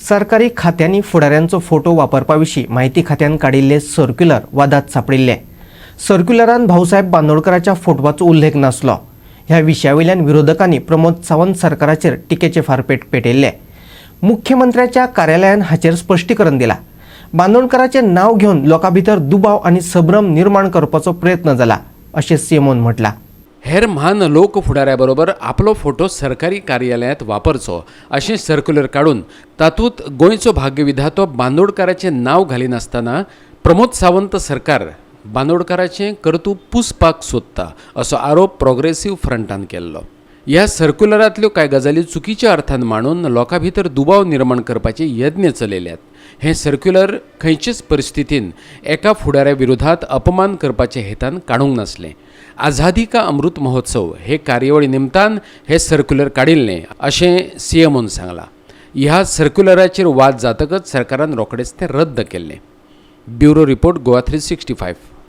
सरकारी खात्यांनी फुडाऱ्यांचो फोटो वापरपाविशीं माहिती खात्यान काडिल्ले सर्क्युलर वादात सापडिल्ले। सर्क्युलरान भाऊसाहेब बांदोडकराच्या फोटवाचो उल्लेख नासलो। ह्या विशयावयल्यान विरोधकांनी प्रमोद सावंत सरकाराचेर टिकेचे फारपेट पेटयल्ले। मुख्यमंत्र्याच्या कार्यालयान हाचेर स्पश्टीकरण दिलां। बांदोडकराचे नाव घेवन लोकां भितर दुबाव आनी संभ्रम निर्माण करपाचो प्रयत्न जाला अशें सीएमओन म्हटलां। हेर म्हान लोक फुडाऱ्याबरोबर आपलो फोटो सरकारी कार्यालयांत वापरचो अशें सर्क्युलर काडून तातूंत गोंयचो भाग्यविधातो बांदोडकराचें नांव घालिनासतना प्रमोद सावंत सरकार बांदोडकराचें कर्तूब पुसपाक सोदता असो आरोप प्रोग्रेसिव्ह फ्रंटान केल्लो। ह्या सर्क्युलरांतल्यो कांय गजाली चुकीच्या अर्थान मांडून लोकां भितर दुबाव निर्माण करपाचे यत्न चलयल्यात। हें सर्क्युलर खंयचेच परिस्थितीन एका फुडाऱ्या विरोधात अपमान करपाचे हेतान काडूंक नासलें। आझादी का अमृत महोत्सव हे कार्यावळी निमतान हे सर्क्युलर काडिल्लें अशें सीएमओन सांगलां। ह्या सर्क्युलराचेर वाद जातकच सरकारान रोखडेंच तें रद्द केल्लें। Bureau report Goa 365।